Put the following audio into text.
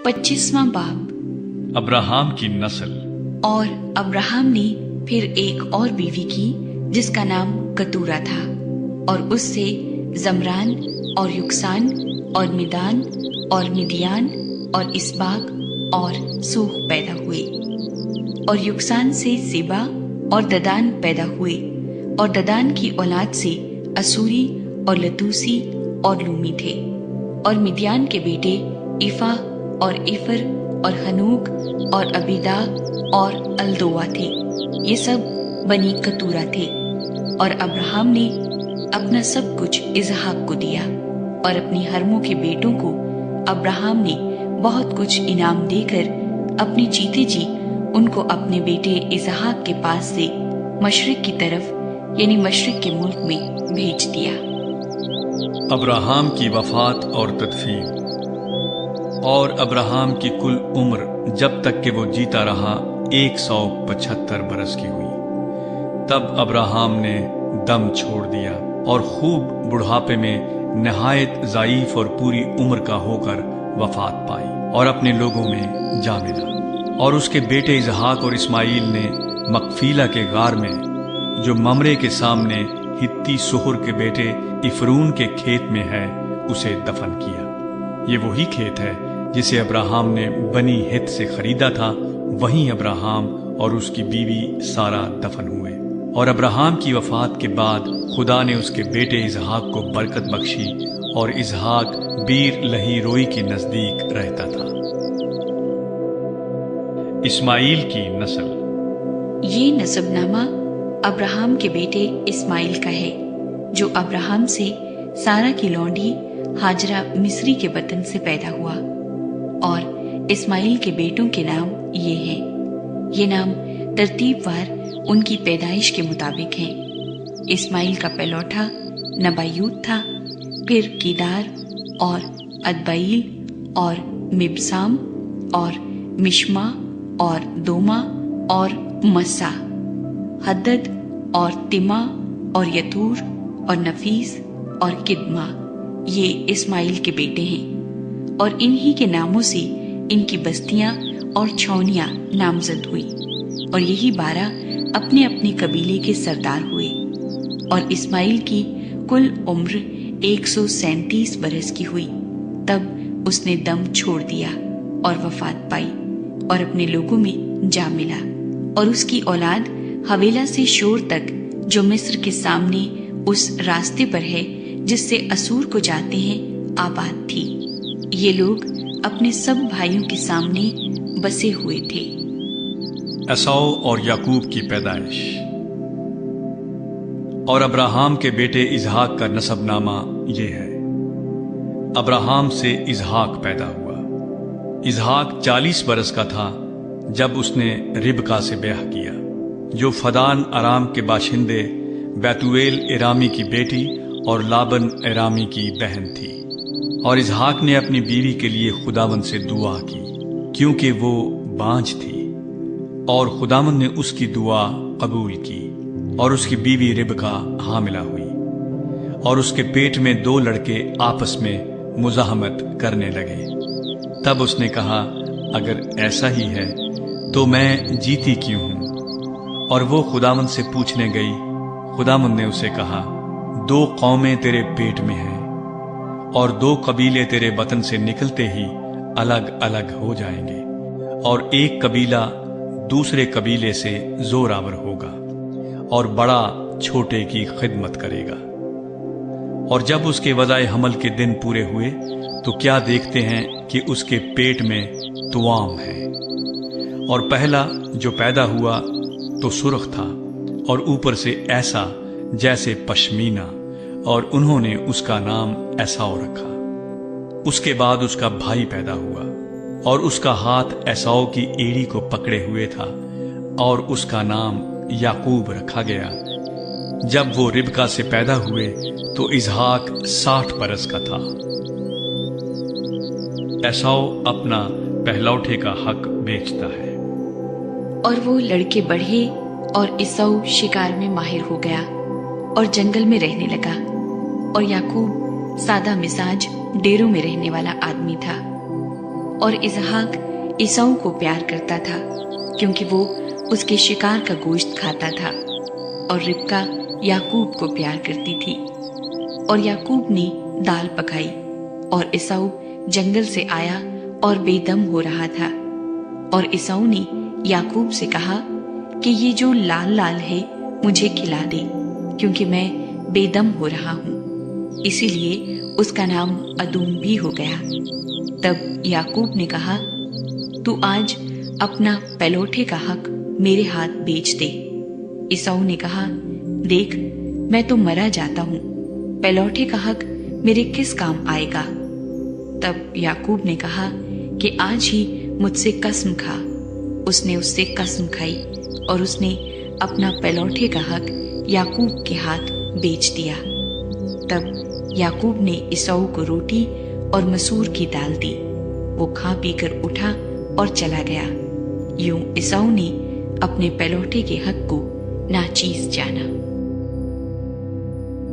25वां बाब। अब्राहम की नस्ल। और अब्राहम ने फिर एक और बीवी की जिसका नाम कतूरा था, और उससे जमरान और युक्सान और मिदान और मिदियान और इसबाक और सूह पैदा हुए। और युक्सान से सिबा और ददान पैदा हुए, और ददान की औलाद से असूरी और लतूसी और लूमी थे। और मिदियान के बेटे इफा और इफर और हनूक और अबीदा और अल्दोआ थे। ये सब बनी कतूरा थे। और अब्राहम ने अपना सब कुछ इसहाक को दिया, और अपनी हरमों के बेटों को अब्राहम ने बहुत कुछ इनाम देकर अपने जीते जी उनको अपने बेटे इसहाक के पास से मशरिक की तरफ यानी मशरिक के मुल्क में भेज दिया। अब्राहम की वफात और तदफीन। और अब्राहम की कुल उम्र जब तक कि वो जीता रहा 175 बरस की हुई। तब अब्राहम ने दम छोड़ दिया और खूब बुढ़ापे में नहायत ज़ईफ और पूरी उम्र का होकर वफात पाई और अपने लोगों में जा मिला। और उसके बेटे इसहाक और इस्माइल ने मकफीला के गार में, जो ममरे के सामने हित्ती सुहुर के बेटे इफरून के खेत में है, उसे दफन किया। ये वही खेत है जिसे अब्राहम ने बनी हित से खरीदा था। वहीं अब्राहम और उसकी बीवी सारा दफन हुए। और अब्राहम की वफात के बाद खुदा ने उसके बेटे इसहाक को बरकत बख्शी, और इसहाक बीर लही रोई के नजदीक रहता था। इस्माइल की नस्ल। ये नसबनामा अब्राहम के बेटे इस्माइल का है, जो अब्राहम से सारा की लौंडी हाजरा मिस्री के बतन से पैदा हुआ। और इस्माइल के बेटों के नाम ये हैं। ये नाम तरतीबवार उनकी पैदाइश के मुताबिक हैं। इस्माइल का पहलौठा नबायूत था, फिर कीदार और अदबईल और मिबसाम और मिश्मा और दोमा और मस्सा, हद्दद और तिमा और यतूर और नफीस और किदमा। ये इस्माइल के बेटे हैं। और इन्हीं के नामों से इनकी बस्तियां और छावनियां नामजद हुई। और यही 12 अपने अपने कबीले के सरदार हुए। और इस्माइल की कुल उम्र 137 बरस की हुई। तब उसने दम छोड़ दिया और वफात पाई और अपने लोगों में जा मिला। और उसकी औलाद हवेला से शोर तक, जो मिस्र के सामने उस रास्ते पर है जिससे असूर को जाते हैं, आबाद थी। ये लोग अपने सब भाइयों के सामने बसे हुए थे। एसाउ और याकूब की पैदाइश। और अब्राहम के बेटे इसहाक का नसबनामा ये है। अब्राहम से इसहाक पैदा हुआ। इसहाक 40 बरस का था जब उसने रिबका से ब्याह किया, जो फदान अराम के बाशिंदे बैतुएल इरामी की बेटी और लाबन इरामी की बहन थी। और इसहाक ने अपनी बीवी के लिए खुदावंद से दुआ की, क्योंकि वो बांझ थी। और खुदावंद ने उसकी दुआ कबूल की, और उसकी बीवी रिबका हामिला हुई। और उसके पेट में 2 लड़के आपस में मुजाहमत करने लगे। तब उसने कहा, अगर ऐसा ही है तो मैं जीती क्यों हूं? और वो खुदावंद से पूछने गई। खुदावंद ने उसे कहा, 2 कौमें तेरे पेट में हैं, और 2 कबीले तेरे वतन से निकलते ही अलग अलग हो जाएंगे, और एक कबीला दूसरे कबीले से जोरावर होगा, और बड़ा छोटे की खिदमत करेगा। और जब उसके वज़ाए हमल के दिन पूरे हुए तो क्या देखते हैं कि उसके पेट में तुआम है। और पहला जो पैदा हुआ तो सुर्ख था, और ऊपर से ऐसा जैसे पश्मीना, और उन्होंने उसका नाम एसाउ रखा। उसके बाद उसका भाई पैदा हुआ, और उसका हाथ एसाउ की एड़ी को पकड़े हुए था, और उसका नाम याकूब रखा गया। जब वो रिबका से पैदा हुए तो इसहाक 60 बरस का था। एसाउ अपना पहलौठे का हक बेचता है। और वो लड़के बढ़े, और इसऊ शिकार में माहिर हो गया और जंगल में रहने लगा। और याकूब सादा मिजाज डेरों में रहने वाला आदमी था। اور اسحاق عیساؤ کو پیار کرتا تھا کیونکہ وہ اس کے شکار کا گوشت کھاتا تھا، اور ربکا یعقوب کو پیار کرتی تھی۔ اور یعقوب نے دال پکائی، اور عیساؤ جنگل سے آیا اور بے دم ہو رہا تھا، اور عیساؤ نے یعقوب سے کہا کہ یہ جو لال لال ہے مجھے کھلا دے، کیونکہ میں بے دم ہو رہا ہوں۔ اسی لیے اس کا نام ادوم بھی ہو گیا۔ تب یعقوب نے کہا، تو آج اپنا پہلوٹے کا حق میرے ہاتھ بیچ دے۔ عیساؤ نے کہا، دیکھ میں تو مرا جاتا ہوں، پہلوٹے کا حق میرے کس کام آئے گا؟ تب یعقوب نے کہا کہ آج ہی مجھ سے قسم کھا۔ اس نے اس سے قسم کھائی، اور اس نے اپنا پہلوٹے کا حق یعقوب کے ہاتھ بیچ دیا۔ تب یعقوب نے عیساؤ کو روٹی اور مسور کی دال دی، وہ کھا پی کر اٹھا اور چلا گیا۔ یوں عیساؤ نے اپنے پہلوٹے کے حق کو ناچیز جانا۔